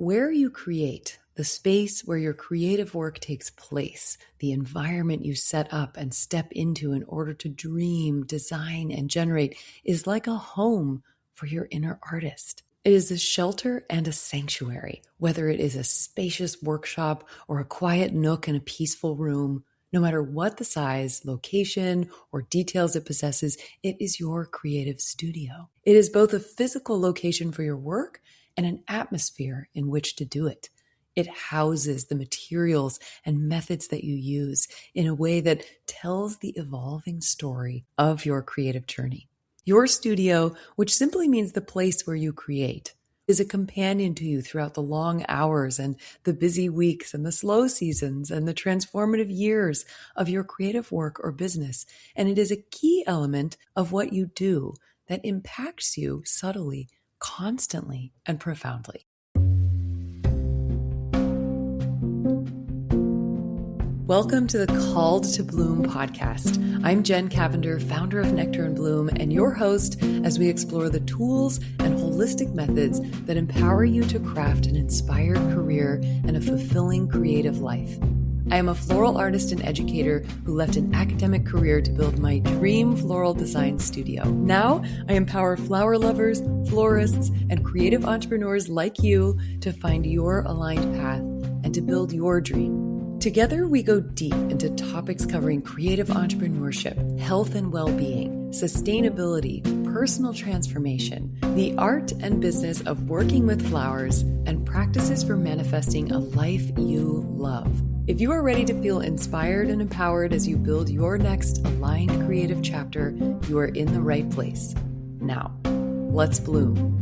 Where you create, the space where your creative work takes place, the environment you set up and step into in order to dream, design, and generate is like a home for your inner artist. It is a shelter and a sanctuary, whether it is a spacious workshop or a quiet nook in a peaceful room. No matter what the size, location, or details it possesses, it is your creative studio. It is both a physical location for your work and an atmosphere in which to do it. It houses the materials and methods that you use in a way that tells the evolving story of your creative journey. Your studio, which simply means the place where you create, is a companion to you throughout the long hours and the busy weeks and the slow seasons and the transformative years of your creative work or business. And it is a key element of what you do that impacts you subtly, constantly, and profoundly. Welcome to the Called to Bloom podcast. I'm Jen Cavender, founder of Nectar and Bloom, and your host as we explore the tools and holistic methods that empower you to craft an inspired career and a fulfilling creative life. I am a floral artist and educator who left an academic career to build my dream floral design studio. Now, I empower flower lovers, florists, and creative entrepreneurs like you to find your aligned path and to build your dream. Together, we go deep into topics covering creative entrepreneurship, health and well-being, sustainability, personal transformation, the art and business of working with flowers, and practices for manifesting a life you love. If you are ready to feel inspired and empowered as you build your next aligned creative chapter, you are in the right place. Now, let's bloom.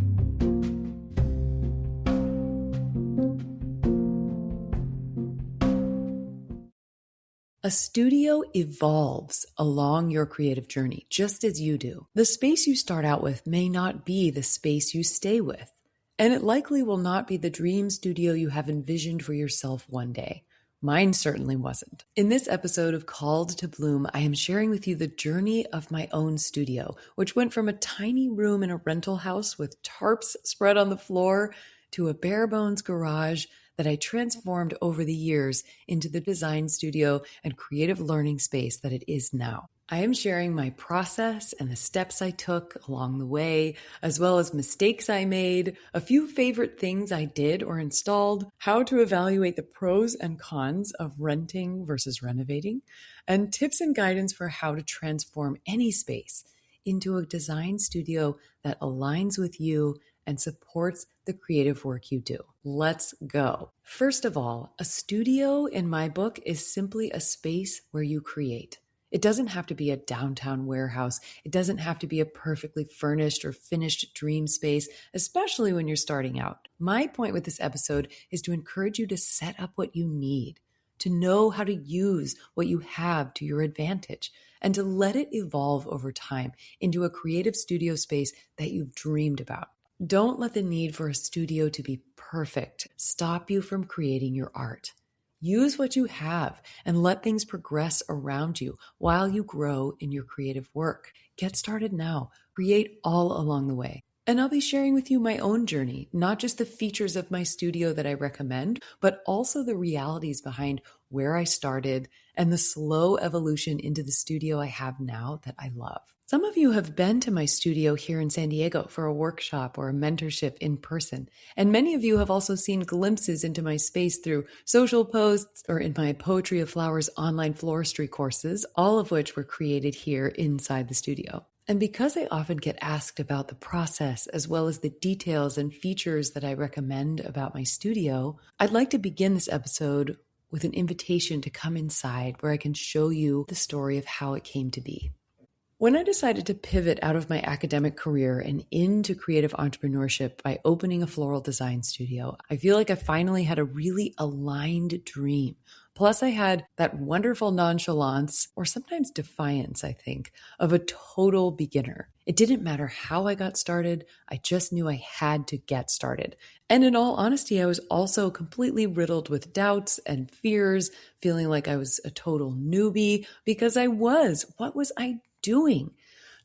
A studio evolves along your creative journey, just as you do. The space you start out with may not be the space you stay with, and it likely will not be the dream studio you have envisioned for yourself one day. Mine certainly wasn't. In this episode of Called to Bloom, I am sharing with you the journey of my own studio, which went from a tiny room in a rental house with tarps spread on the floor to a bare bones garage that I transformed over the years into the design studio and creative learning space that it is now. I am sharing my process and the steps I took along the way, as well as mistakes I made, a few favorite things I did or installed, how to evaluate the pros and cons of renting versus renovating, and tips and guidance for how to transform any space into a design studio that aligns with you and supports the creative work you do. Let's go. First of all, a studio in my book is simply a space where you create. It doesn't have to be a downtown warehouse. It doesn't have to be a perfectly furnished or finished dream space, especially when you're starting out. My point with this episode is to encourage you to set up what you need, to know how to use what you have to your advantage, and to let it evolve over time into a creative studio space that you've dreamed about. Don't let the need for a studio to be perfect stop you from creating your art. Use what you have and let things progress around you while you grow in your creative work. Get started now. Create all along the way. And I'll be sharing with you my own journey, not just the features of my studio that I recommend, but also the realities behind where I started and the slow evolution into the studio I have now that I love. Some of you have been to my studio here in San Diego for a workshop or a mentorship in person, and many of you have also seen glimpses into my space through social posts or in my Poetry of Flowers online floristry courses, all of which were created here inside the studio. And because I often get asked about the process as well as the details and features that I recommend about my studio, I'd like to begin this episode with an invitation to come inside where I can show you the story of how it came to be. When I decided to pivot out of my academic career and into creative entrepreneurship by opening a floral design studio, I feel like I finally had a really aligned dream. Plus, I had that wonderful nonchalance, or sometimes defiance, I think, of a total beginner. It didn't matter how I got started, I just knew I had to get started. And in all honesty, I was also completely riddled with doubts and fears, feeling like I was a total newbie, because I was. What was I doing?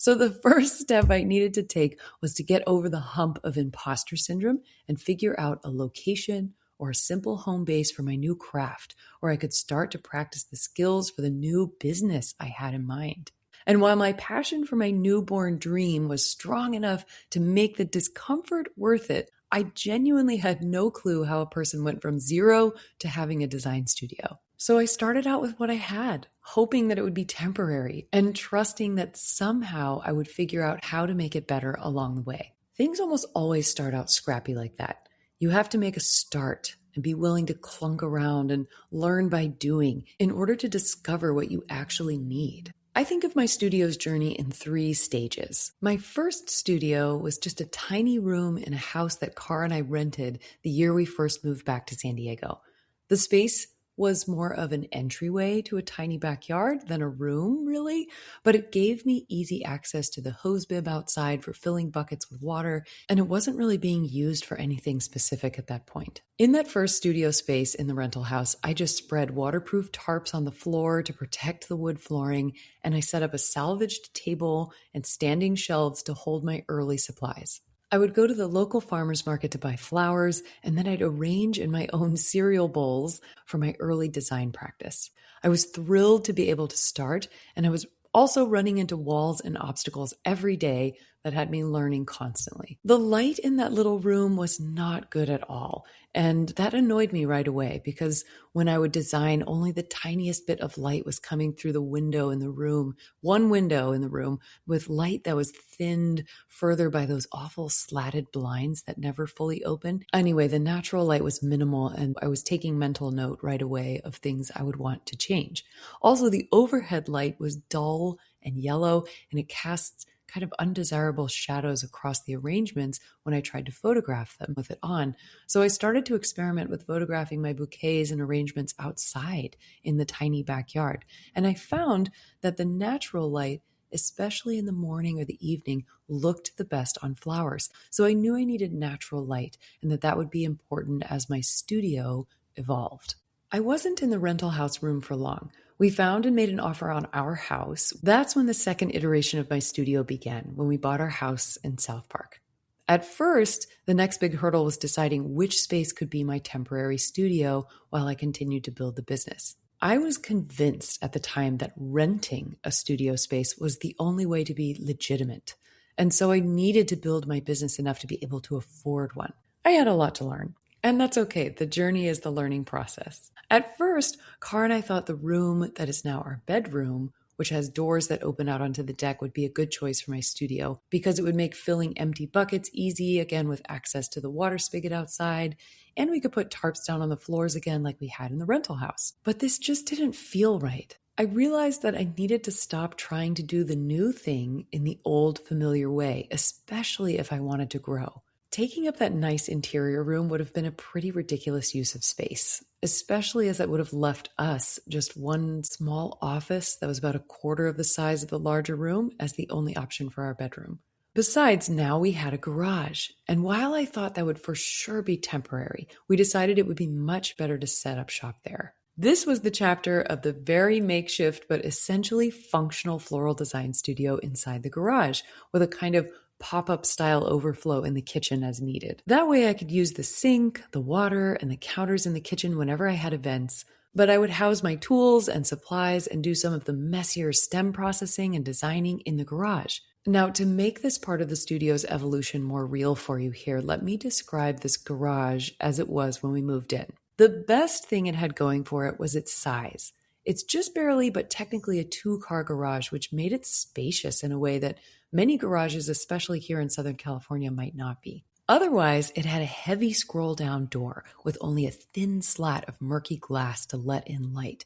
So the first step I needed to take was to get over the hump of imposter syndrome and figure out a location or a simple home base for my new craft, where I could start to practice the skills for the new business I had in mind. And while my passion for my newborn dream was strong enough to make the discomfort worth it, I genuinely had no clue how a person went from zero to having a design studio. So I started out with what I had, hoping that it would be temporary and trusting that somehow I would figure out how to make it better along the way. Things almost always start out scrappy like that. You have to make a start and be willing to clunk around and learn by doing in order to discover what you actually need. I think of my studio's journey in 3 stages. My first studio was just a tiny room in a house that Cara and I rented the year we first moved back to San Diego. The space was more of an entryway to a tiny backyard than a room, really, but it gave me easy access to the hose bib outside for filling buckets with water, and it wasn't really being used for anything specific at that point. In that first studio space in the rental house, I just spread waterproof tarps on the floor to protect the wood flooring, and I set up a salvaged table and standing shelves to hold my early supplies. I would go to the local farmer's market to buy flowers, and then I'd arrange in my own cereal bowls for my early design practice. I was thrilled to be able to start, and I was also running into walls and obstacles every day that had me learning constantly. The light in that little room was not good at all, and that annoyed me right away because when I would design, only the tiniest bit of light was coming through the window in the room, one window in the room with light that was thinned further by those awful slatted blinds that never fully opened. Anyway, the natural light was minimal, and I was taking mental note right away of things I would want to change. Also, the overhead light was dull and yellow, and it casts kind of undesirable shadows across the arrangements when I tried to photograph them with it on. So I started to experiment with photographing my bouquets and arrangements outside in the tiny backyard. And I found that the natural light, especially in the morning or the evening, looked the best on flowers. So I knew I needed natural light and that would be important as my studio evolved. I wasn't in the rental house room for long. We found and made an offer on our house. That's when the second iteration of my studio began, when we bought our house in South Park. At first, the next big hurdle was deciding which space could be my temporary studio while I continued to build the business. I was convinced at the time that renting a studio space was the only way to be legitimate. And so I needed to build my business enough to be able to afford one. I had a lot to learn. And that's okay. The journey is the learning process. At first, Cara and I thought the room that is now our bedroom, which has doors that open out onto the deck, would be a good choice for my studio because it would make filling empty buckets easy, again, with access to the water spigot outside. And we could put tarps down on the floors again like we had in the rental house. But this just didn't feel right. I realized that I needed to stop trying to do the new thing in the old familiar way, especially if I wanted to grow. Taking up that nice interior room would have been a pretty ridiculous use of space, especially as it would have left us just one small office that was about a quarter of the size of the larger room as the only option for our bedroom. Besides, now we had a garage, and while I thought that would for sure be temporary, we decided it would be much better to set up shop there. This was the chapter of the very makeshift but essentially functional floral design studio inside the garage, with a kind of pop-up style overflow in the kitchen as needed. That way I could use the sink, the water, and the counters in the kitchen whenever I had events, but I would house my tools and supplies and do some of the messier stem processing and designing in the garage. Now, to make this part of the studio's evolution more real for you here, let me describe this garage as it was when we moved in. The best thing it had going for it was its size. It's just barely, but technically a 2-car garage, which made it spacious in a way that many garages, especially here in Southern California, might not be. Otherwise, it had a heavy scroll-down door with only a thin slat of murky glass to let in light.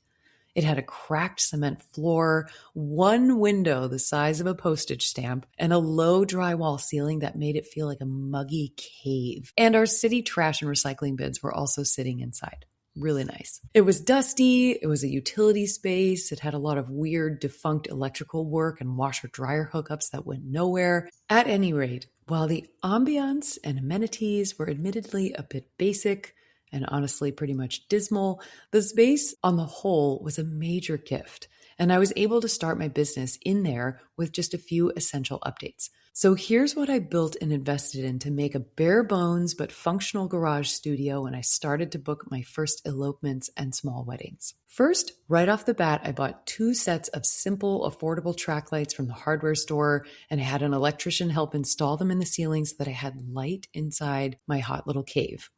It had a cracked cement floor, one window the size of a postage stamp, and a low drywall ceiling that made it feel like a muggy cave. And our city trash and recycling bins were also sitting inside. Really nice. It was dusty, it was a utility space, it had a lot of weird defunct electrical work and washer-dryer hookups that went nowhere. At any rate, while the ambiance and amenities were admittedly a bit basic and honestly pretty much dismal, the space on the whole was a major gift. and I was able to start my business in there with just a few essential updates. So here's what I built and invested in to make a bare bones but functional garage studio when I started to book my first elopements and small weddings. First, right off the bat, I bought 2 sets of simple, affordable track lights from the hardware store, and I had an electrician help install them in the ceiling so that I had light inside my hot little cave.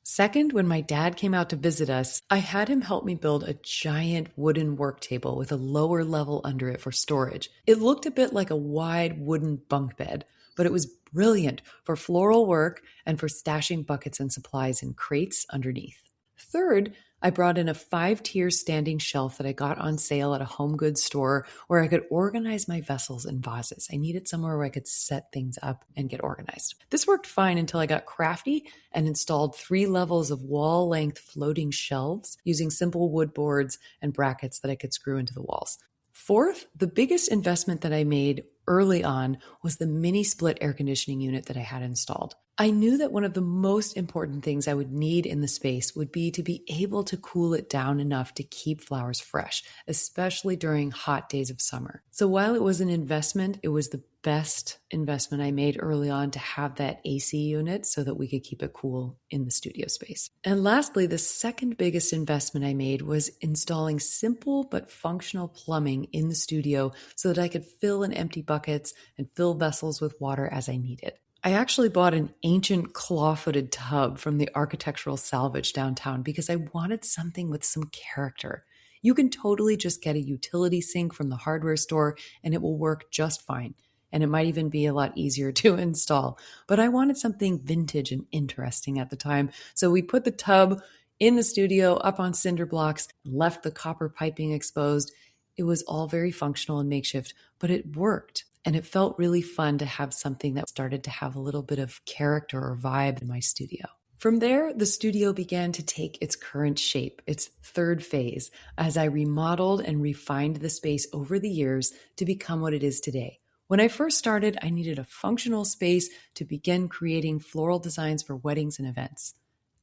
Second, when my dad came out to visit us, I had him help me build a giant wooden work table with a lower level under it for storage. It looked a bit like a wide wooden bunk bed, but it was brilliant for floral work and for stashing buckets and supplies in crates underneath. Third, I brought in a 5-tier standing shelf that I got on sale at a home goods store where I could organize my vessels and vases. I needed somewhere where I could set things up and get organized. This worked fine until I got crafty and installed 3 levels of wall-length floating shelves using simple wood boards and brackets that I could screw into the walls. Fourth, the biggest investment that I made early on was the mini split air conditioning unit that I had installed. I knew that one of the most important things I would need in the space would be to be able to cool it down enough to keep flowers fresh, especially during hot days of summer. So while it was an investment, it was the best investment I made early on to have that AC unit so that we could keep it cool in the studio space. And lastly, the second biggest investment I made was installing simple but functional plumbing in the studio so that I could fill in empty buckets and fill vessels with water as I needed. I actually bought an ancient claw-footed tub from the architectural salvage downtown because I wanted something with some character. You can totally just get a utility sink from the hardware store and it will work just fine. And it might even be a lot easier to install. But I wanted something vintage and interesting at the time. So we put the tub in the studio up on cinder blocks, left the copper piping exposed. It was all very functional and makeshift, but it worked. And it felt really fun to have something that started to have a little bit of character or vibe in my studio. From there, the studio began to take its current shape, its third phase, as I remodeled and refined the space over the years to become what it is today. When I first started, I needed a functional space to begin creating floral designs for weddings and events.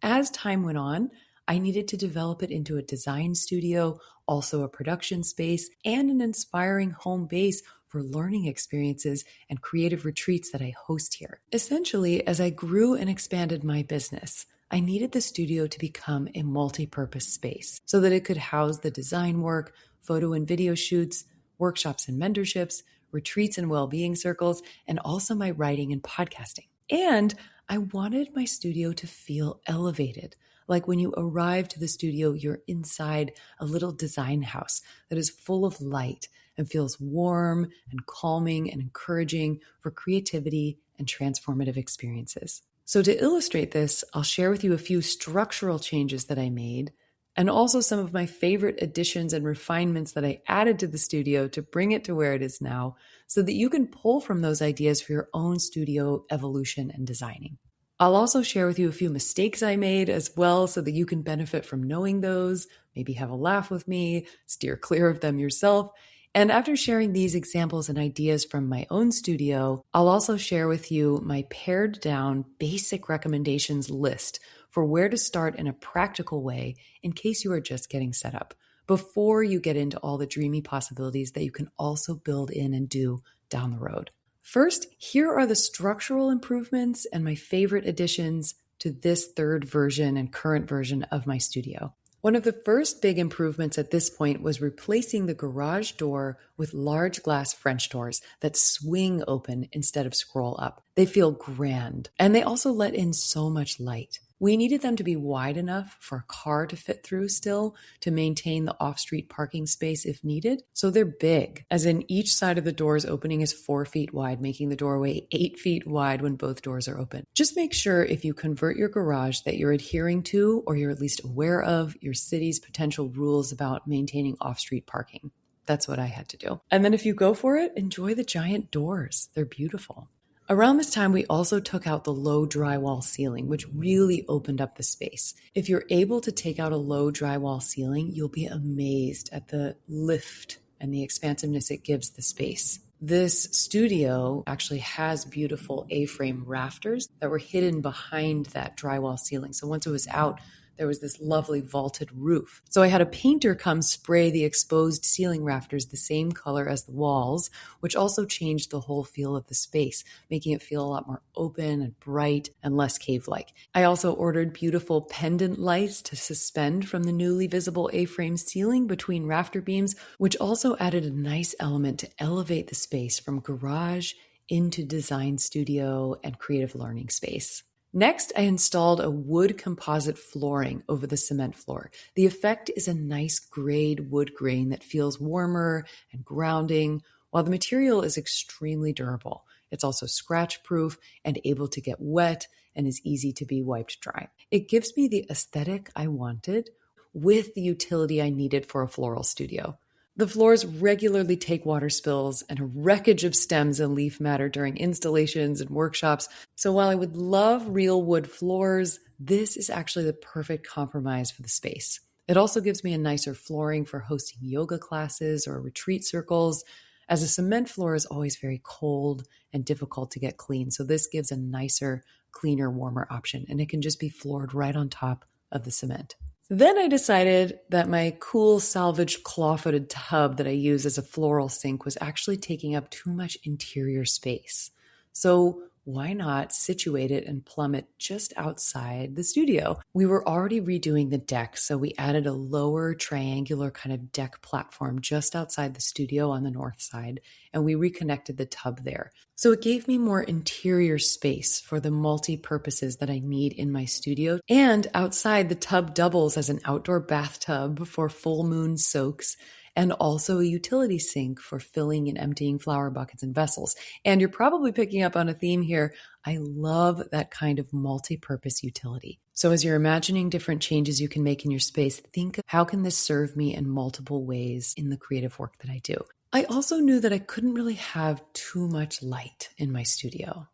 As time went on, I needed to develop it into a design studio, also a production space, and an inspiring home base for learning experiences and creative retreats that I host here. Essentially, as I grew and expanded my business, I needed the studio to become a multi-purpose space so that it could house the design work, photo and video shoots, workshops and mentorships, retreats and well-being circles, and also my writing and podcasting. And I wanted my studio to feel elevated. Like when you arrive to the studio, you're inside a little design house that is full of light and feels warm and calming and encouraging for creativity and transformative experiences. So to illustrate this, I'll share with you a few structural changes that I made and also some of my favorite additions and refinements that I added to the studio to bring it to where it is now so that you can pull from those ideas for your own studio evolution and designing. I'll also share with you a few mistakes I made as well so that you can benefit from knowing those, maybe have a laugh with me, steer clear of them yourself. And after sharing these examples and ideas from my own studio, I'll also share with you my pared down basic recommendations list for where to start in a practical way in case you are just getting set up, before you get into all the dreamy possibilities that you can also build in and do down the road. First, here are the structural improvements and my favorite additions to this third version and current version of my studio. One of the first big improvements at this point was replacing the garage door with large glass French doors that swing open instead of scroll up. They feel grand, and they also let in so much light. We needed them to be wide enough for a car to fit through still to maintain the off-street parking space if needed. So they're big, as in each side of the door's opening is 4 feet wide, making the doorway 8 feet wide when both doors are open. Just make sure if you convert your garage that you're adhering to, or you're at least aware of, your city's potential rules about maintaining off-street parking. That's what I had to do. And then if you go for it, enjoy the giant doors. They're beautiful. Around this time, we also took out the low drywall ceiling, which really opened up the space. If you're able to take out a low drywall ceiling, you'll be amazed at the lift and the expansiveness it gives the space. This studio actually has beautiful A-frame rafters that were hidden behind that drywall ceiling. So once it was out, there was this lovely vaulted roof. So I had a painter come spray the exposed ceiling rafters the same color as the walls, which also changed the whole feel of the space, making it feel a lot more open and bright and less cave-like. I also ordered beautiful pendant lights to suspend from the newly visible A-frame ceiling between rafter beams, which also added a nice element to elevate the space from garage into design studio and creative learning space. Next, I installed a wood composite flooring over the cement floor. The effect is a nice grayed wood grain that feels warmer and grounding, while the material is extremely durable. It's also scratch-proof and able to get wet and is easy to be wiped dry. It gives me the aesthetic I wanted with the utility I needed for a floral studio. The floors regularly take water spills and a wreckage of stems and leaf matter during installations and workshops. So while I would love real wood floors, this is actually the perfect compromise for the space. It also gives me a nicer flooring for hosting yoga classes or retreat circles, as a cement floor is always very cold and difficult to get clean. So this gives a nicer, cleaner, warmer option, and it can just be floored right on top of the cement. Then I decided that my cool salvage claw-footed tub that I use as a floral sink was actually taking up too much interior space. So why not situate it and plumb it just outside the studio? We were already redoing the deck, so we added a lower triangular kind of deck platform just outside the studio on the north side, and we reconnected the tub there. So it gave me more interior space for the multi-purposes that I need in my studio. And outside, the tub doubles as an outdoor bathtub for full moon soaks, and also a utility sink for filling and emptying flower buckets and vessels. And you're probably picking up on a theme here. I love that kind of multi-purpose utility. So as you're imagining different changes you can make in your space, think of how can this serve me in multiple ways in the creative work that I do. I also knew that I couldn't really have too much light in my studio.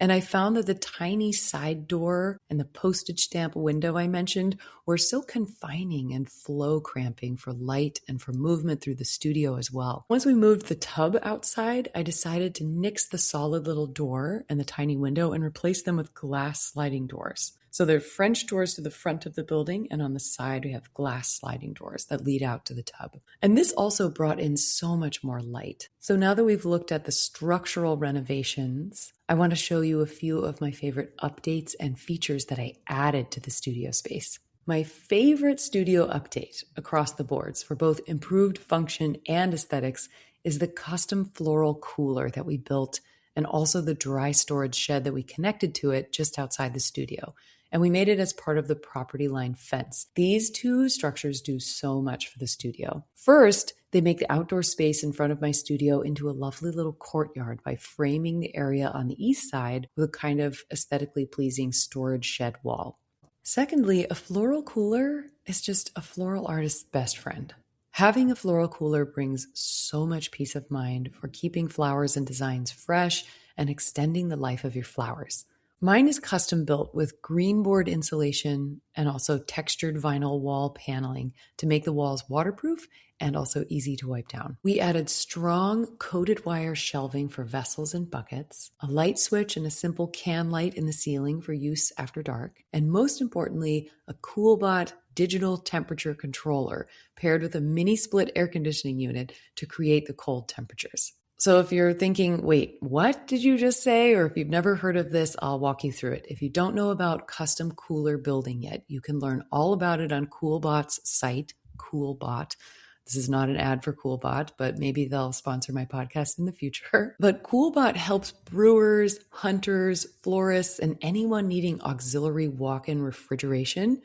And I found that the tiny side door and the postage stamp window I mentioned were so confining and flow cramping for light and for movement through the studio as well. Once we moved the tub outside, I decided to nix the solid little door and the tiny window and replace them with glass sliding doors. So they're French doors to the front of the building, and on the side we have glass sliding doors that lead out to the tub. And this also brought in so much more light. So now that we've looked at the structural renovations, I want to show you a few of my favorite updates and features that I added to the studio space. My favorite studio update across the boards for both improved function and aesthetics is the custom floral cooler that we built, and also the dry storage shed that we connected to it just outside the studio. And we made it as part of the property line fence. These two structures do so much for the studio. First, they make the outdoor space in front of my studio into a lovely little courtyard by framing the area on the east side with a kind of aesthetically pleasing storage shed wall. Secondly, a floral cooler is just a floral artist's best friend. Having a floral cooler brings so much peace of mind for keeping flowers and designs fresh and extending the life of your flowers. Mine is custom built with green board insulation and also textured vinyl wall paneling to make the walls waterproof and also easy to wipe down. We added strong coated wire shelving for vessels and buckets, a light switch and a simple can light in the ceiling for use after dark, and most importantly, a CoolBot digital temperature controller paired with a mini split air conditioning unit to create the cold temperatures. So if you're thinking, wait, what did you just say? Or if you've never heard of this, I'll walk you through it. If you don't know about custom cooler building yet, you can learn all about it on CoolBot's site, CoolBot. This is not an ad for CoolBot, but maybe they'll sponsor my podcast in the future. But CoolBot helps brewers, hunters, florists, and anyone needing auxiliary walk-in refrigeration.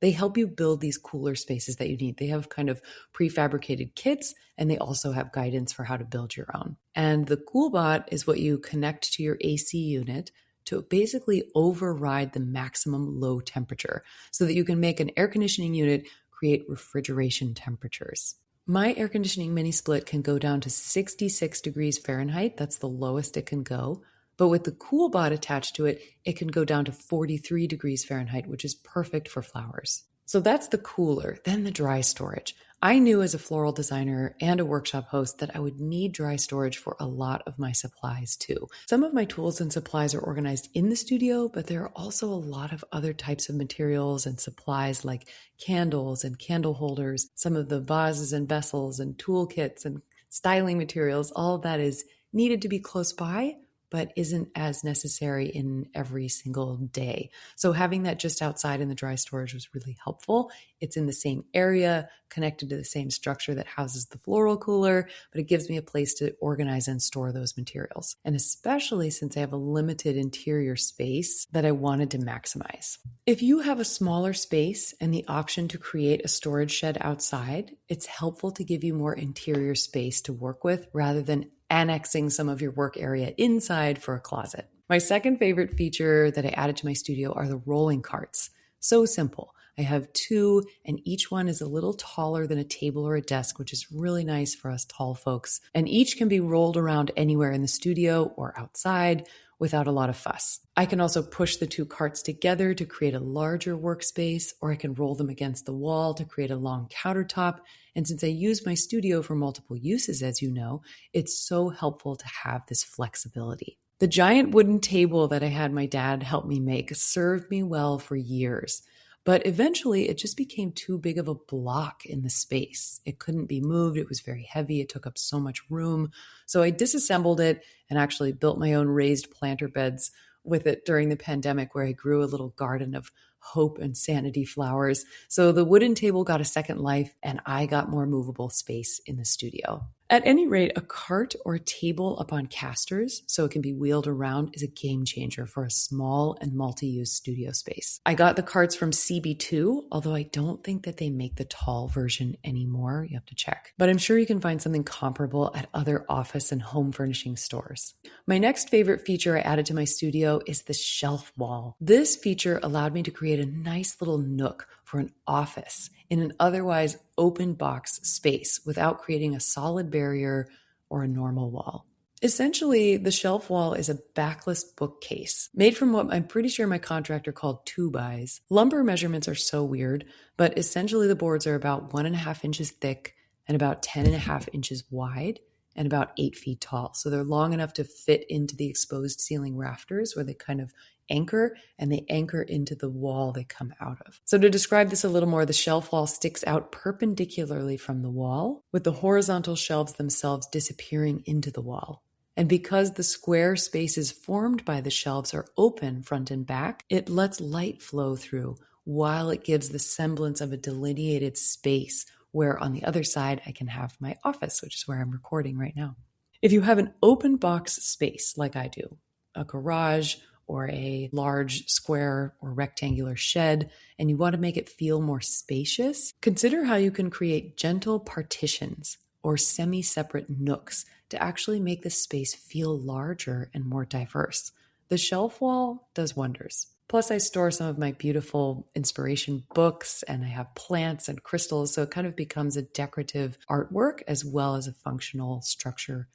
They help you build these cooler spaces that you need. They have kind of prefabricated kits, and they also have guidance for how to build your own. And the CoolBot is what you connect to your AC unit to basically override the maximum low temperature so that you can make an air conditioning unit create refrigeration temperatures. My air conditioning mini split can go down to 66 degrees Fahrenheit. That's the lowest it can go. But with the CoolBot attached to it, it can go down to 43 degrees Fahrenheit, which is perfect for flowers. So that's the cooler. Then the dry storage. I knew as a floral designer and a workshop host that I would need dry storage for a lot of my supplies too. Some of my tools and supplies are organized in the studio, but there are also a lot of other types of materials and supplies like candles and candle holders, some of the vases and vessels and toolkits and styling materials. All of that is needed to be close by, but isn't as necessary in every single day. So having that just outside in the dry storage was really helpful. It's in the same area, connected to the same structure that houses the floral cooler, but it gives me a place to organize and store those materials. And especially since I have a limited interior space that I wanted to maximize. If you have a smaller space and the option to create a storage shed outside, it's helpful to give you more interior space to work with rather than annexing some of your work area inside for a closet. My second favorite feature that I added to my studio are the rolling carts. So simple. I have two, and each one is a little taller than a table or a desk, which is really nice for us tall folks. And each can be rolled around anywhere in the studio or outside without a lot of fuss. I can also push the two carts together to create a larger workspace, or I can roll them against the wall to create a long countertop. And since I use my studio for multiple uses, as you know, it's so helpful to have this flexibility. The giant wooden table that I had my dad help me make served me well for years. But eventually it just became too big of a block in the space. It couldn't be moved. It was very heavy. It took up so much room. So I disassembled it and actually built my own raised planter beds with it during the pandemic, where I grew a little garden of hope and sanity flowers. So the wooden table got a second life and I got more movable space in the studio. At any rate, a cart or a table up on casters, so it can be wheeled around, is a game changer for a small and multi-use studio space. I got the carts from CB2, although I don't think that they make the tall version anymore. You have to check. But I'm sure you can find something comparable at other office and home furnishing stores. My next favorite feature I added to my studio is the shelf wall. This feature allowed me to create a nice little nook for an office in an otherwise open box space without creating a solid barrier or a normal wall. Essentially, the shelf wall is a backless bookcase made from what I'm pretty sure my contractor called 2x. Lumber measurements are so weird, but essentially the boards are about 1.5 inches thick and about 10.5 inches wide and about 8 feet tall. So they're long enough to fit into the exposed ceiling rafters where they kind of anchor, and they anchor into the wall they come out of. So to describe this a little more, the shelf wall sticks out perpendicularly from the wall, with the horizontal shelves themselves disappearing into the wall. And because the square spaces formed by the shelves are open front and back, it lets light flow through while it gives the semblance of a delineated space where on the other side I can have my office, which is where I'm recording right now. If you have an open box space like I do, a garage or a large square or rectangular shed, and you want to make it feel more spacious, consider how you can create gentle partitions or semi-separate nooks to actually make the space feel larger and more diverse. The shelf wall does wonders. Plus, I store some of my beautiful inspiration books, and I have plants and crystals, so it kind of becomes a decorative artwork as well as a functional structure.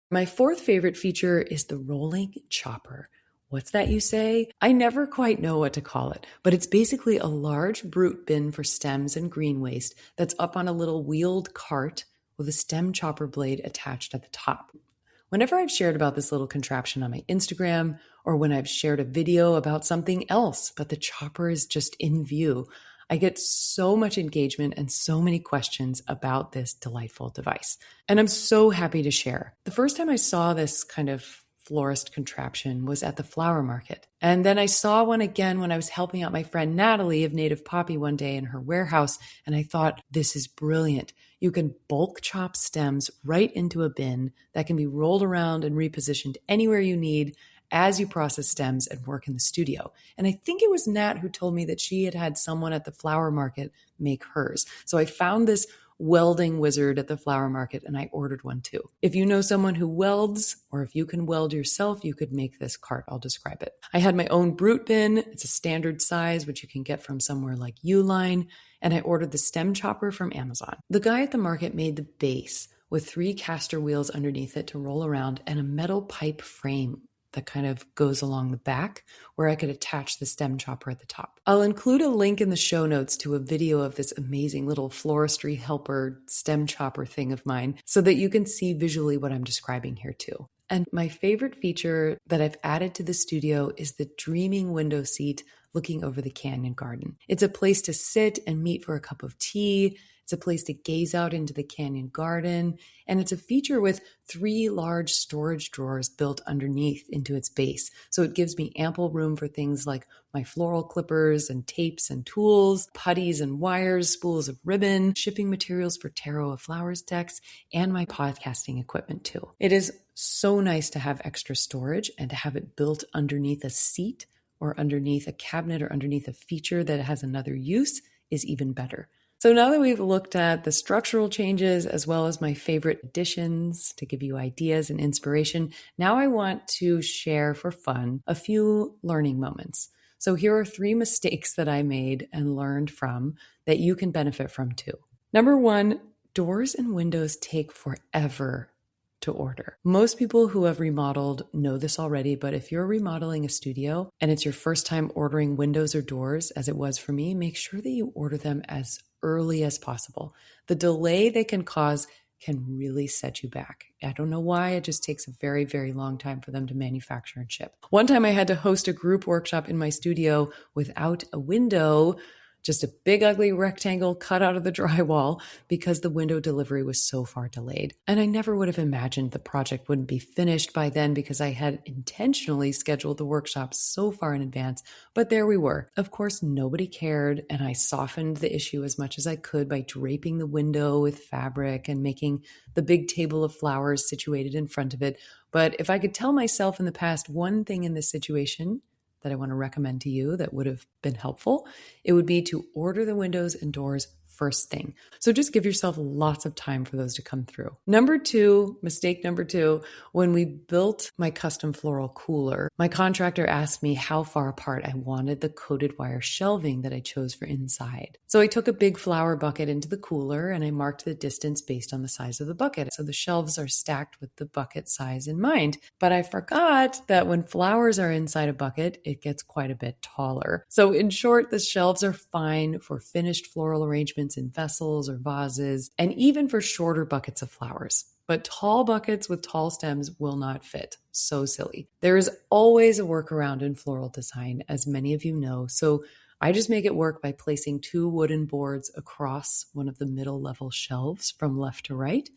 My fourth favorite feature is the rolling chopper. What's that, you say? I never quite know what to call it, but it's basically a large brute bin for stems and green waste that's up on a little wheeled cart with a stem chopper blade attached at the top. Whenever I've shared about this little contraption on my Instagram, or when I've shared a video about something else, but the chopper is just in view, I get so much engagement and so many questions about this delightful device. And I'm so happy to share. The first time I saw this kind of florist contraption was at the flower market. And then I saw one again when I was helping out my friend Natalie of Native Poppy one day in her warehouse. And I thought, this is brilliant. You can bulk chop stems right into a bin that can be rolled around and repositioned anywhere you need as you process stems and work in the studio. And I think it was Nat who told me that she had had someone at the flower market make hers. So I found this welding wizard at the flower market and I ordered one too. If you know someone who welds, or if you can weld yourself, you could make this cart. I'll describe it. I had my own brute bin. It's a standard size, which you can get from somewhere like Uline. And I ordered the stem chopper from Amazon. The guy at the market made the base with 3 caster wheels underneath it to roll around and a metal pipe frame. that kind of goes along the back where I could attach the stem chopper at the top. I'll include a link in the show notes to a video of this amazing little floristry helper stem chopper thing of mine so that you can see visually what I'm describing here too. And my favorite feature that I've added to the studio is the dreaming window seat looking over the canyon garden. It's a place to sit and meet for a cup of tea. It's a place to gaze out into the canyon garden, and it's a feature with 3 large storage drawers built underneath into its base. So it gives me ample room for things like my floral clippers and tapes and tools, putties and wires, spools of ribbon, shipping materials for Tarot of Flowers decks, and my podcasting equipment too. It is so nice to have extra storage and to have it built underneath a seat or underneath a cabinet or underneath a feature that has another use is even better. So now that we've looked at the structural changes as well as my favorite additions to give you ideas and inspiration, now I want to share for fun a few learning moments. So here are 3 mistakes that I made and learned from that you can benefit from too. Number 1, doors and windows take forever to order. Most people who have remodeled know this already, but if you're remodeling a studio and it's your first time ordering windows or doors, as it was for me, make sure that you order them as early as possible. The delay they can cause can really set you back. I don't know why, it just takes a very, very long time for them to manufacture and ship. One time I had to host a group workshop in my studio without a window, just a big ugly rectangle cut out of the drywall because the window delivery was so far delayed. And I never would have imagined the project wouldn't be finished by then because I had intentionally scheduled the workshop so far in advance. But there we were. Of course, nobody cared, and I softened the issue as much as I could by draping the window with fabric and making the big table of flowers situated in front of it. But if I could tell myself in the past one thing in this situation that I want to recommend to you that would have been helpful, it would be to order the windows and doors first thing. So just give yourself lots of time for those to come through. Mistake number 2, when we built my custom floral cooler, my contractor asked me how far apart I wanted the coated wire shelving that I chose for inside. So I took a big flower bucket into the cooler and I marked the distance based on the size of the bucket. So the shelves are stacked with the bucket size in mind. But I forgot that when flowers are inside a bucket, it gets quite a bit taller. So in short, the shelves are fine for finished floral arrangements in vessels or vases, and even for shorter buckets of flowers. But tall buckets with tall stems will not fit. So silly. There is always a workaround in floral design, as many of you know. So I just make it work by placing 2 wooden boards across one of the middle level shelves from left to right.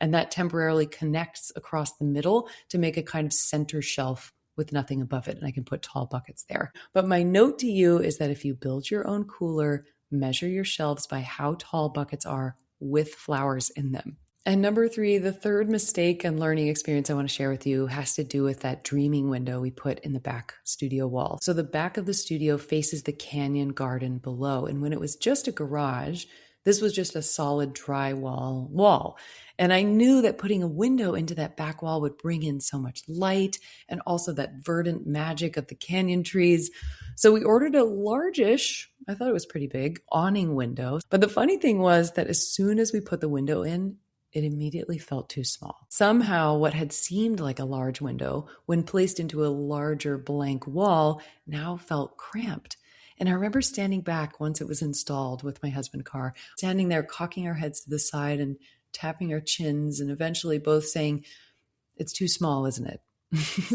And that temporarily connects across the middle to make a kind of center shelf with nothing above it. And I can put tall buckets there. But my note to you is that if you build your own cooler, measure your shelves by how tall buckets are with flowers in them. And number 3, the third mistake and learning experience I want to share with you has to do with that dreaming window we put in the back studio wall. So the back of the studio faces the canyon garden below. And when it was just a garage, this was just a solid drywall wall. And I knew that putting a window into that back wall would bring in so much light and also that verdant magic of the canyon trees. So we ordered a largish, I thought it was pretty big, awning window. But the funny thing was that as soon as we put the window in, it immediately felt too small. Somehow, what had seemed like a large window, when placed into a larger blank wall, now felt cramped. And I remember standing back once it was installed with my husband Carr, standing there cocking our heads to the side and tapping our chins and eventually both saying, "It's too small, isn't it?"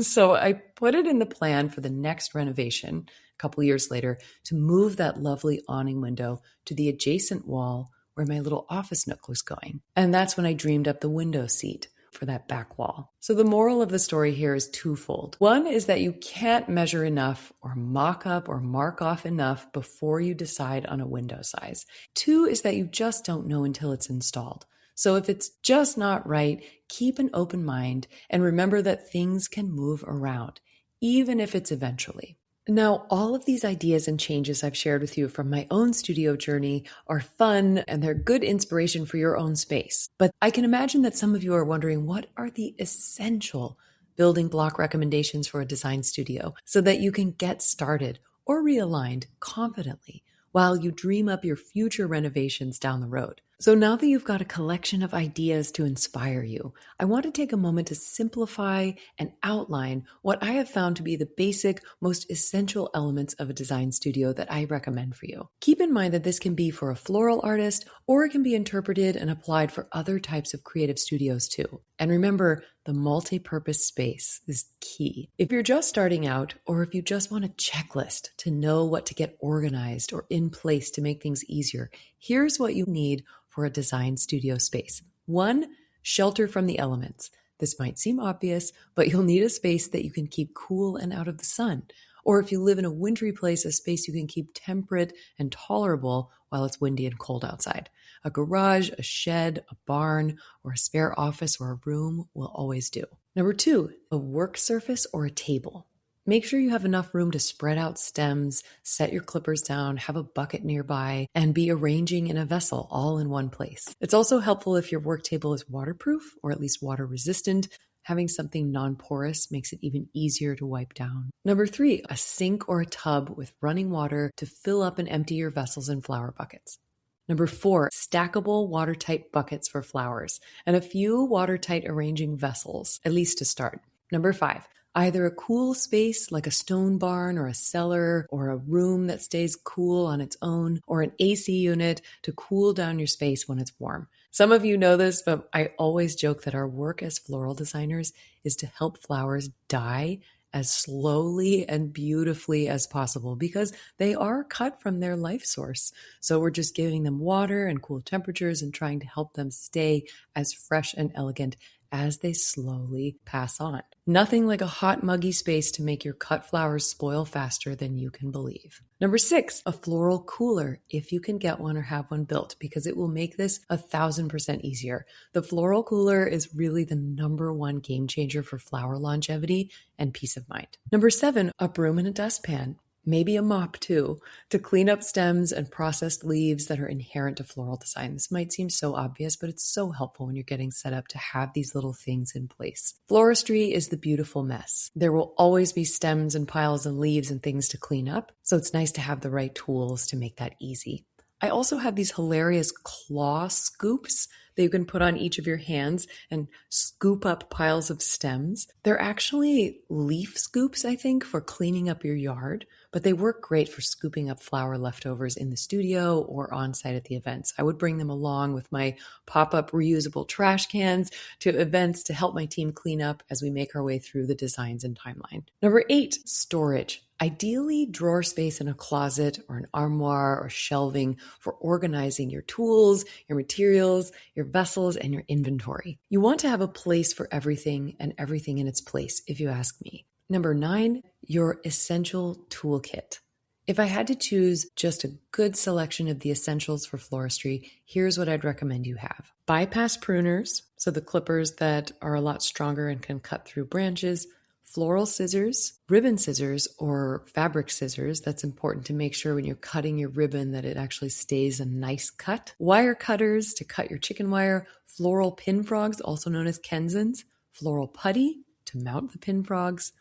So I put it in the plan for the next renovation a couple years later to move that lovely awning window to the adjacent wall where my little office nook was going. And that's when I dreamed up the window seat for that back wall. So the moral of the story here is twofold. One is that you can't measure enough or mock up or mark off enough before you decide on a window size. 2 is that you just don't know until it's installed. So if it's just not right, keep an open mind and remember that things can move around, even if it's eventually. Now, all of these ideas and changes I've shared with you from my own studio journey are fun and they're good inspiration for your own space. But I can imagine that some of you are wondering, what are the essential building block recommendations for a design studio so that you can get started or realigned confidently while you dream up your future renovations down the road? So now that you've got a collection of ideas to inspire you, I want to take a moment to simplify and outline what I have found to be the basic, most essential elements of a design studio that I recommend for you. Keep in mind that this can be for a floral artist, or it can be interpreted and applied for other types of creative studios too. And remember, the multi-purpose space is key. If you're just starting out, or if you just want a checklist to know what to get organized or in place to make things easier, here's what you need for a design studio space. 1, shelter from the elements. This might seem obvious, but you'll need a space that you can keep cool and out of the sun. Or if you live in a wintry place, a space you can keep temperate and tolerable while it's windy and cold outside. A garage, a shed, a barn, or a spare office or a room will always do. Number 2, a work surface or a table. Make sure you have enough room to spread out stems, set your clippers down, have a bucket nearby, and be arranging in a vessel all in one place. It's also helpful if your work table is waterproof or at least water resistant. Having something non-porous makes it even easier to wipe down. Number 3, a sink or a tub with running water to fill up and empty your vessels and flower buckets. Number 4, stackable watertight buckets for flowers and a few watertight arranging vessels, at least to start. Number 5, either a cool space like a stone barn or a cellar or a room that stays cool on its own, or an AC unit to cool down your space when it's warm. Some of you know this, but I always joke that our work as floral designers is to help flowers die as slowly and beautifully as possible because they are cut from their life source. So we're just giving them water and cool temperatures and trying to help them stay as fresh and elegant as they slowly pass on. Nothing like a hot, muggy space to make your cut flowers spoil faster than you can believe. Number 6, a floral cooler, if you can get one or have one built, because it will make this 1,000% easier. The floral cooler is really the number one game changer for flower longevity and peace of mind. Number 7, a broom and a dustpan. Maybe a mop too, to clean up stems and processed leaves that are inherent to floral design. This might seem so obvious, but it's so helpful when you're getting set up to have these little things in place. Floristry is the beautiful mess. There will always be stems and piles and leaves and things to clean up, so it's nice to have the right tools to make that easy. I also have these hilarious claw scoops that you can put on each of your hands and scoop up piles of stems. They're actually leaf scoops, I think, for cleaning up your yard, but they work great for scooping up flower leftovers in the studio or on site at the events. I would bring them along with my pop-up reusable trash cans to events to help my team clean up as we make our way through the designs and timeline. Number 8, storage. Ideally, drawer space in a closet or an armoire or shelving for organizing your tools, your materials, your vessels, and your inventory. You want to have a place for everything and everything in its place, if you ask me. Number 9, your essential toolkit. If I had to choose just a good selection of the essentials for floristry, here's what I'd recommend you have. Bypass pruners, so the clippers that are a lot stronger and can cut through branches, floral scissors, ribbon scissors, or fabric scissors. That's important to make sure when you're cutting your ribbon that it actually stays a nice cut. Wire cutters to cut your chicken wire, floral pin frogs, also known as Kenzans, floral putty to mount the pin frogs,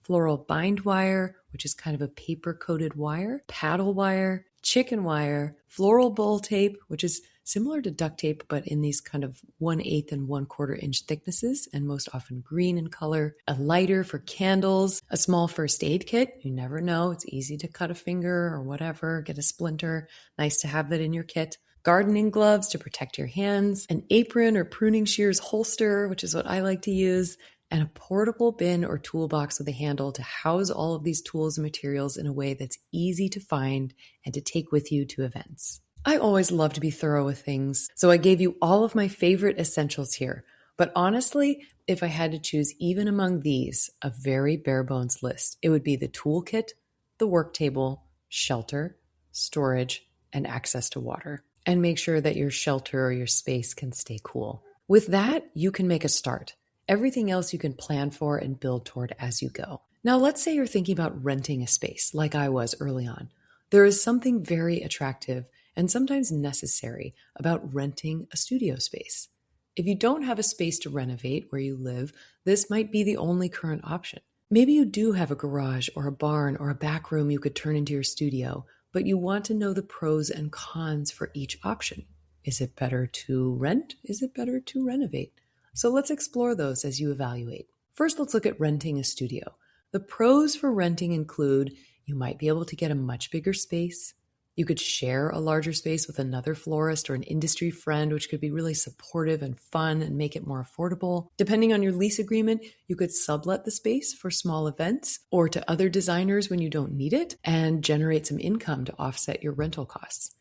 floral bind wire, which is kind of a paper-coated wire, paddle wire, chicken wire, floral bowl tape, which is similar to duct tape, but in these kind of 1/8 and 1/4 inch thicknesses, and most often green in color, a lighter for candles, a small first aid kit. You never know. It's easy to cut a finger or whatever, get a splinter. Nice to have that in your kit. Gardening gloves to protect your hands, an apron or pruning shears holster, which is what I like to use, and a portable bin or toolbox with a handle to house all of these tools and materials in a way that's easy to find and to take with you to events. I always love to be thorough with things, so I gave you all of my favorite essentials here. But honestly, if I had to choose even among these, a very bare bones list, it would be the toolkit, the work table, shelter, storage, and access to water. And make sure that your shelter or your space can stay cool. With that, you can make a start. Everything else you can plan for and build toward as you go. Now, let's say you're thinking about renting a space like I was early on. There is something very attractive and sometimes necessary about renting a studio space. If you don't have a space to renovate where you live, this might be the only current option. Maybe you do have a garage or a barn or a back room you could turn into your studio, but you want to know the pros and cons for each option. Is it better to rent? Is it better to renovate? So let's explore those as you evaluate. First, let's look at renting a studio. The pros for renting include you might be able to get a much bigger space. You could share a larger space with another florist or an industry friend, which could be really supportive and fun and make it more affordable. Depending on your lease agreement, you could sublet the space for small events or to other designers when you don't need it and generate some income to offset your rental costs.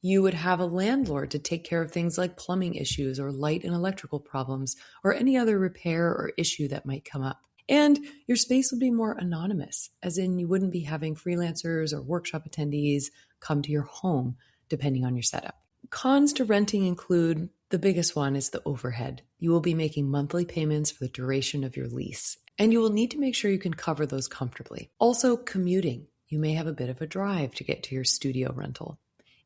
You would have a landlord to take care of things like plumbing issues or light and electrical problems or any other repair or issue that might come up. And your space would be more anonymous, as in you wouldn't be having freelancers or workshop attendees come to your home, depending on your setup. Cons to renting include the biggest one is the overhead. You will be making monthly payments for the duration of your lease, and you will need to make sure you can cover those comfortably. Also, commuting. You may have a bit of a drive to get to your studio rental.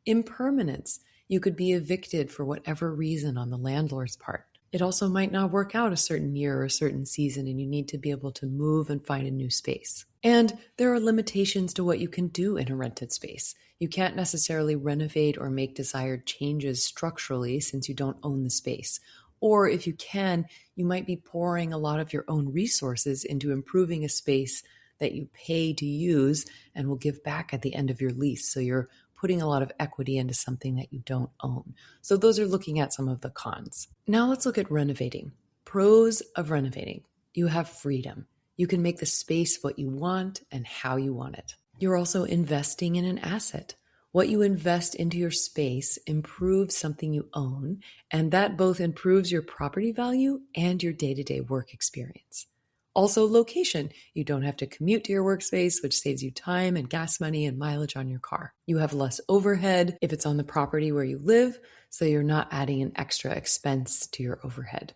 Impermanence. You could be evicted for whatever reason on the landlord's part. It also might not work out a certain year or a certain season, and you need to be able to move and find a new space. And there are limitations to what you can do in a rented space. You can't necessarily renovate or make desired changes structurally since you don't own the space. Or if you can, you might be pouring a lot of your own resources into improving a space that you pay to use and will give back at the end of your lease. So you're putting a lot of equity into something that you don't own. So those are looking at some of the cons. Now let's look at renovating. Pros of renovating. You have freedom. You can make the space what you want and how you want it. You're also investing in an asset. What you invest into your space improves something you own, and that both improves your property value and your day-to-day work experience. Also, location. You don't have to commute to your workspace, which saves you time and gas money and mileage on your car. You have less overhead if it's on the property where you live, so you're not adding an extra expense to your overhead.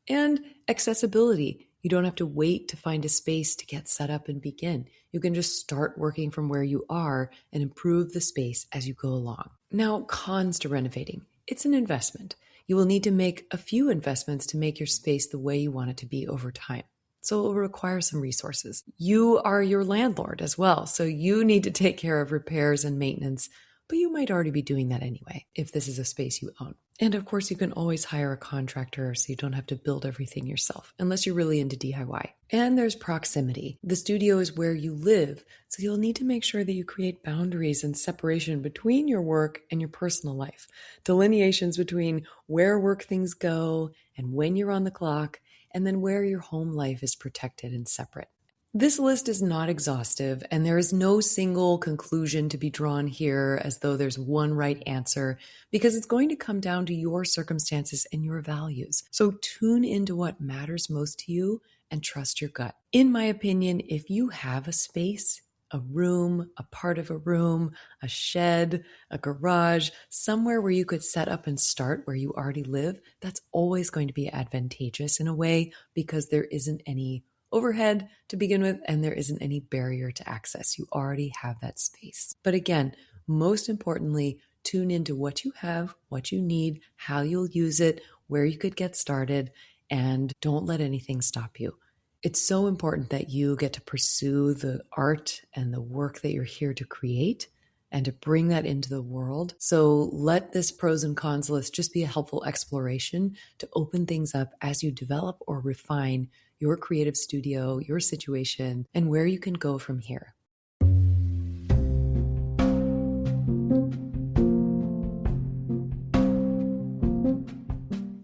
And accessibility. You don't have to wait to find a space to get set up and begin. You can just start working from where you are and improve the space as you go along. Now, cons to renovating. It's an investment. You will need to make a few investments to make your space the way you want it to be over time. So it will require some resources. You are your landlord as well, so you need to take care of repairs and maintenance, but you might already be doing that anyway if this is a space you own. And of course, you can always hire a contractor so you don't have to build everything yourself, unless you're really into DIY. And there's proximity. The studio is where you live, so you'll need to make sure that you create boundaries and separation between your work and your personal life. Delineations between where work things go and when you're on the clock, and then where your home life is protected and separate. This list is not exhaustive, and there is no single conclusion to be drawn here as though there's one right answer, because it's going to come down to your circumstances and your values. So tune into what matters most to you and trust your gut. In my opinion, if you have a space, a room, a part of a room, a shed, a garage, somewhere where you could set up and start where you already live, that's always going to be advantageous in a way because there isn't any overhead to begin with and there isn't any barrier to access. You already have that space. But again, most importantly, tune into what you have, what you need, how you'll use it, where you could get started, and don't let anything stop you. It's so important that you get to pursue the art and the work that you're here to create and to bring that into the world. So let this pros and cons list just be a helpful exploration to open things up as you develop or refine your creative studio, your situation, and where you can go from here.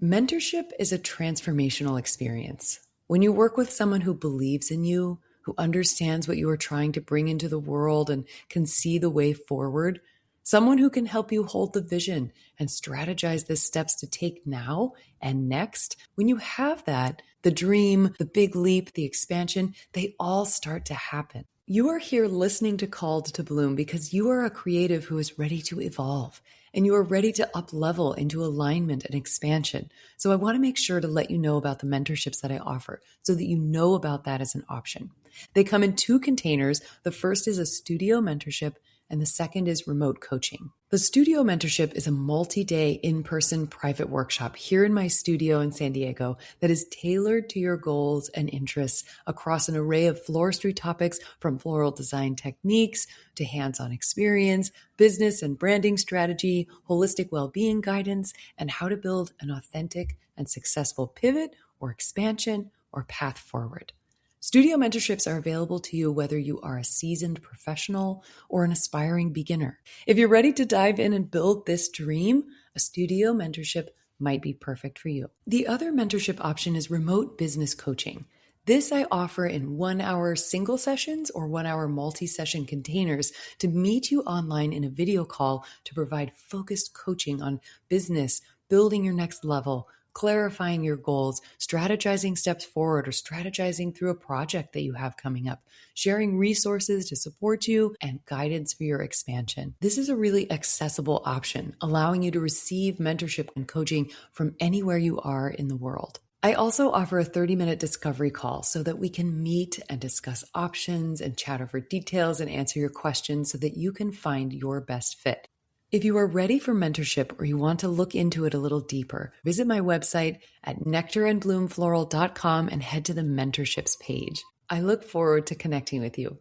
Mentorship is a transformational experience. When you work with someone who believes in you, who understands what you are trying to bring into the world and can see the way forward, someone who can help you hold the vision and strategize the steps to take now and next, when you have that, the dream, the big leap, the expansion, they all start to happen. You are here listening to Called to Bloom because you are a creative who is ready to evolve and you are ready to up-level into alignment and expansion. So I want to make sure to let you know about the mentorships that I offer so that you know about that as an option. They come in two containers. The first is a studio mentorship and the second is remote coaching. The The Studio Mentorship is a multi-day in-person private workshop here in my studio in San Diego that is tailored to your goals and interests across an array of floristry topics, from floral design techniques to hands-on experience, business and branding strategy, holistic well-being guidance, and how to build an authentic and successful pivot or expansion or path forward. Studio mentorships are available to you whether you are a seasoned professional or an aspiring beginner. If you're ready to dive in and build this dream, a studio mentorship might be perfect for you. The other mentorship option is remote business coaching. This I offer in 1-hour single sessions or 1-hour multi-session containers to meet you online in a video call to provide focused coaching on business, building your next level, clarifying your goals, strategizing steps forward, or strategizing through a project that you have coming up, sharing resources to support you, and guidance for your expansion. This is a really accessible option, allowing you to receive mentorship and coaching from anywhere you are in the world. I also offer a 30-minute discovery call so that we can meet and discuss options and chat over details and answer your questions so that you can find your best fit. If you are ready for mentorship or you want to look into it a little deeper, visit my website at nectarandbloomfloral.com and head to the mentorships page. I look forward to connecting with you.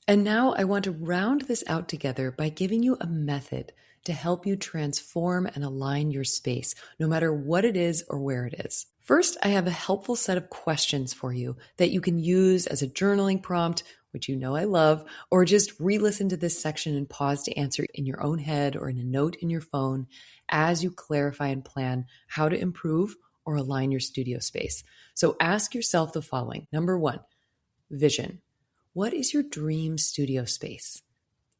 And now I want to round this out together by giving you a method to help you transform and align your space, no matter what it is or where it is. First, I have a helpful set of questions for you that you can use as a journaling prompt, which you know I love, or just re-listen to this section and pause to answer in your own head or in a note in your phone as you clarify and plan how to improve or align your studio space. So ask yourself the following. Number 1, vision. What is your dream studio space?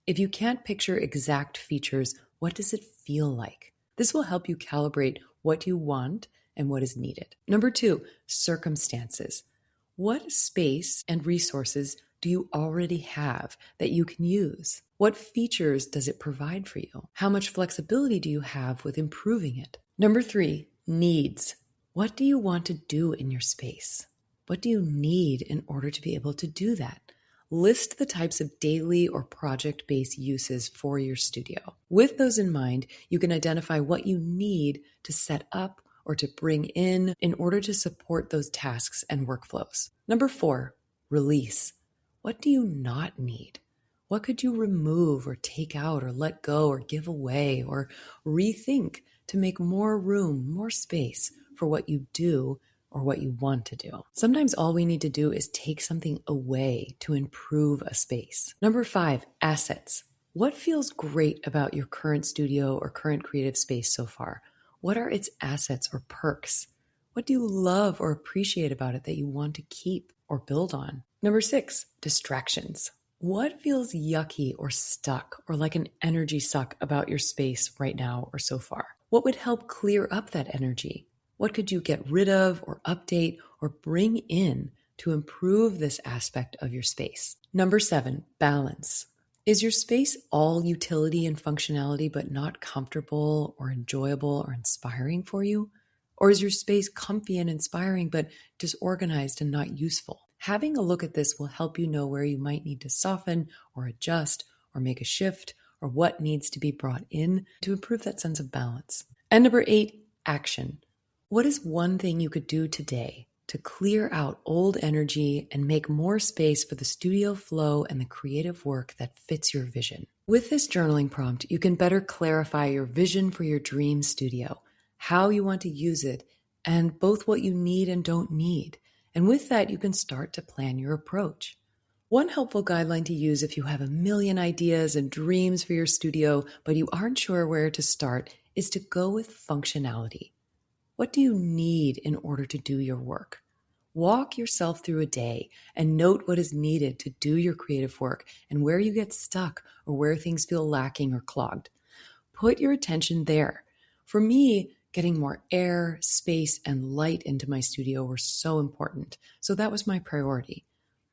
If you can't picture exact features, what does it feel like? This will help you calibrate what you want and what is needed. Number 2, circumstances. What space and resources do you already have that you can use? What features does it provide for you? How much flexibility do you have with improving it? Number 3, needs. What do you want to do in your space? What do you need in order to be able to do that? List the types of daily or project-based uses for your studio. With those in mind, you can identify what you need to set up or to bring in order to support those tasks and workflows. Number 4, release. What do you not need? What could you remove or take out or let go or give away or rethink to make more room, more space for what you do or what you want to do? Sometimes all we need to do is take something away to improve a space. Number 5, assets. What feels great about your current studio or current creative space so far? What are its assets or perks? What do you love or appreciate about it that you want to keep or build on? Number 6, distractions. What feels yucky or stuck or like an energy suck about your space right now or so far? What would help clear up that energy? What could you get rid of or update or bring in to improve this aspect of your space? Number 7, balance. Is your space all utility and functionality but not comfortable or enjoyable or inspiring for you? Or is your space comfy and inspiring but disorganized and not useful? Having a look at this will help you know where you might need to soften or adjust or make a shift or what needs to be brought in to improve that sense of balance. And number 8, action. What is one thing you could do today to clear out old energy and make more space for the studio flow and the creative work that fits your vision? With this journaling prompt, you can better clarify your vision for your dream studio, how you want to use it, and both what you need and don't need. And with that, you can start to plan your approach. One helpful guideline to use if you have a million ideas and dreams for your studio, but you aren't sure where to start, is to go with functionality. What do you need in order to do your work? Walk yourself through a day and note what is needed to do your creative work and where you get stuck or where things feel lacking or clogged. Put your attention there. For me, getting more air, space, and light into my studio were so important, so that was my priority.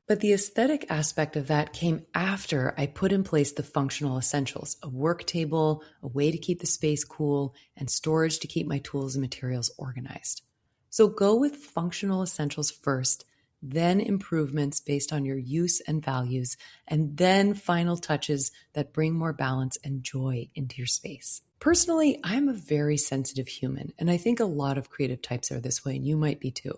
But the aesthetic aspect of that came after I put in place the functional essentials, a work table, a way to keep the space cool, and storage to keep my tools and materials organized. So go with functional essentials first, then improvements based on your use and values, and then final touches that bring more balance and joy into your space. Personally, I'm a very sensitive human, and I think a lot of creative types are this way, and you might be too.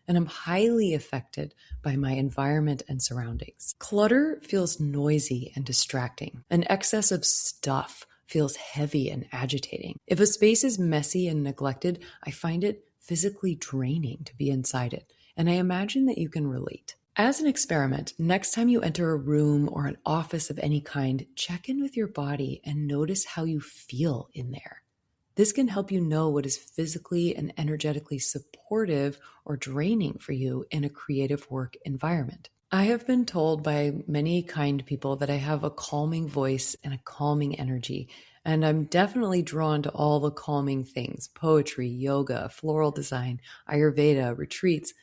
And I'm highly affected by my environment and surroundings. Clutter feels noisy and distracting. An excess of stuff feels heavy and agitating. If a space is messy and neglected, I find it physically draining to be inside it. And I imagine that you can relate. As an experiment, next time you enter a room or an office of any kind, check in with your body and notice how you feel in there. This can help you know what is physically and energetically supportive or draining for you in a creative work environment. I have been told by many kind people that I have a calming voice and a calming energy, and I'm definitely drawn to all the calming things: poetry, yoga, floral design, Ayurveda, retreats.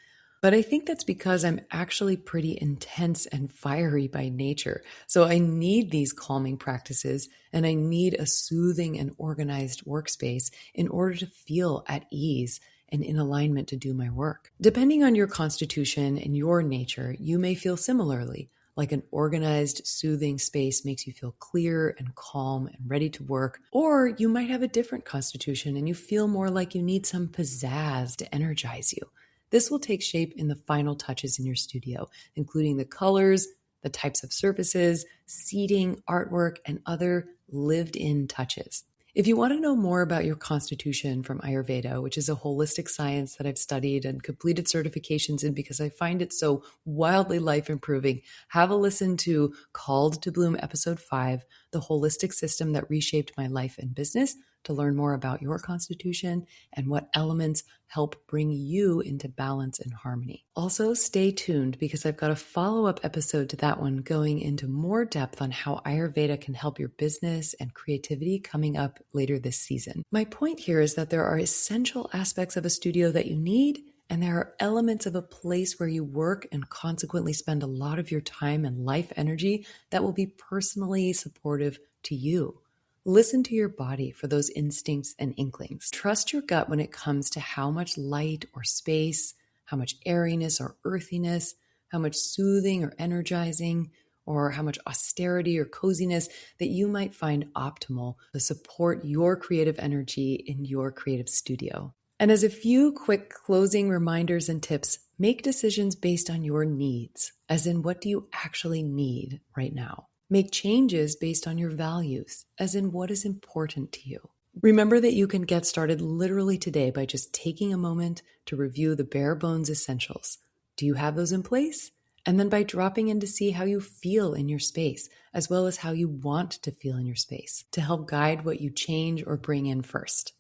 But I think that's because I'm actually pretty intense and fiery by nature. So I need these calming practices, and I need a soothing and organized workspace in order to feel at ease and in alignment to do my work. Depending on your constitution and your nature, you may feel similarly, like an organized, soothing space makes you feel clear and calm and ready to work. Or you might have a different constitution and you feel more like you need some pizzazz to energize you. This will take shape in the final touches in your studio, including the colors, the types of surfaces, seating, artwork, and other lived-in touches. If you want to know more about your constitution from Ayurveda, which is a holistic science that I've studied and completed certifications in because I find it so wildly life-improving, have a listen to Called to Bloom Episode 5, The Holistic System That Reshaped My Life and Business, to learn more about your constitution and what elements help bring you into balance and harmony. Also, stay tuned because I've got a follow-up episode to that one going into more depth on how Ayurveda can help your business and creativity coming up later this season. My point here is that there are essential aspects of a studio that you need, and there are elements of a place where you work and consequently spend a lot of your time and life energy that will be personally supportive to you. Listen to your body for those instincts and inklings. Trust your gut when it comes to how much light or space, how much airiness or earthiness, how much soothing or energizing, or how much austerity or coziness that you might find optimal to support your creative energy in your creative studio. And as a few quick closing reminders and tips, make decisions based on your needs, as in what do you actually need right now. Make changes based on your values, as in what is important to you. Remember that you can get started literally today by just taking a moment to review the bare bones essentials. Do you have those in place? And then by dropping in to see how you feel in your space, as well as how you want to feel in your space, to help guide what you change or bring in first.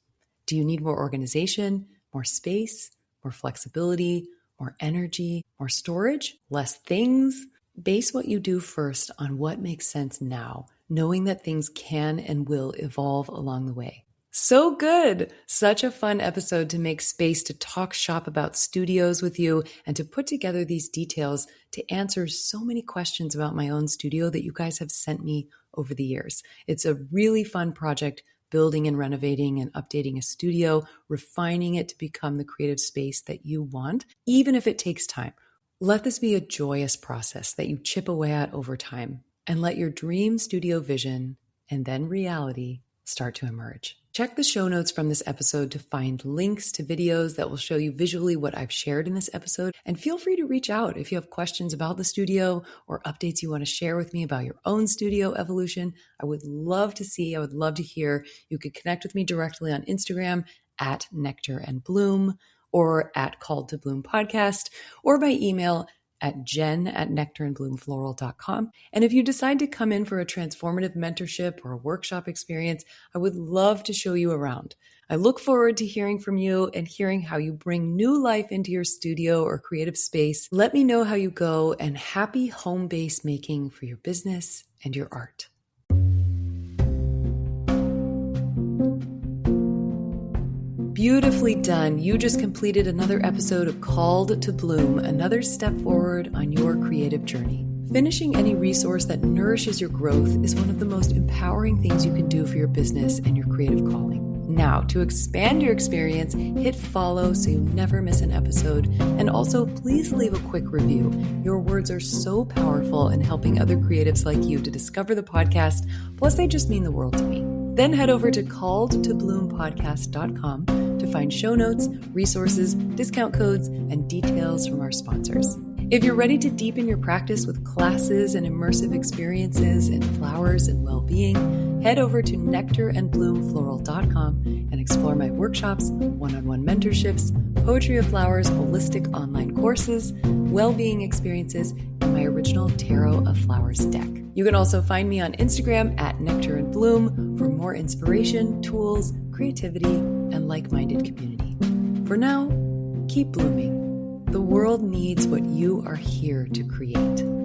Do you need more organization, more space, more flexibility, more energy, more storage, less things? Base what you do first on what makes sense now, knowing that things can and will evolve along the way. So good! Such a fun episode to make space to talk shop about studios with you and to put together these details to answer so many questions about my own studio that you guys have sent me over the years. It's a really fun project, building and renovating and updating a studio, refining it to become the creative space that you want, even if it takes time. Let this be a joyous process that you chip away at over time, and let your dream studio vision and then reality start to emerge. Check the show notes from this episode to find links to videos that will show you visually what I've shared in this episode, and feel free to reach out if you have questions about the studio or updates you want to share with me about your own studio evolution. I would love to hear. You could connect with me directly on Instagram at Nectar and Bloom, or at Called to Bloom Podcast, or by email at jen@nectarandbloomfloral.com. And if you decide to come in for a transformative mentorship or a workshop experience, I would love to show you around. I look forward to hearing from you and hearing how you bring new life into your studio or creative space. Let me know how you go, and happy home base making for your business and your art. Beautifully done. You just completed another episode of Called to Bloom, another step forward on your creative journey. Finishing any resource that nourishes your growth is one of the most empowering things you can do for your business and your creative calling. Now, to expand your experience, hit follow so you never miss an episode. And also, please leave a quick review. Your words are so powerful in helping other creatives like you to discover the podcast. Plus, they just mean the world to me. Then head over to calledtobloom.podcast.com to find show notes, resources, discount codes, and details from our sponsors. If you're ready to deepen your practice with classes and immersive experiences in flowers and well-being, head over to nectarandbloomfloral.com and explore my workshops, one-on-one mentorships, poetry of flowers, holistic online courses, well-being experiences, and my original Tarot of Flowers deck. You can also find me on Instagram at nectarandbloom for more inspiration, tools, creativity, and like-minded community. For now, keep blooming. The world needs what you are here to create.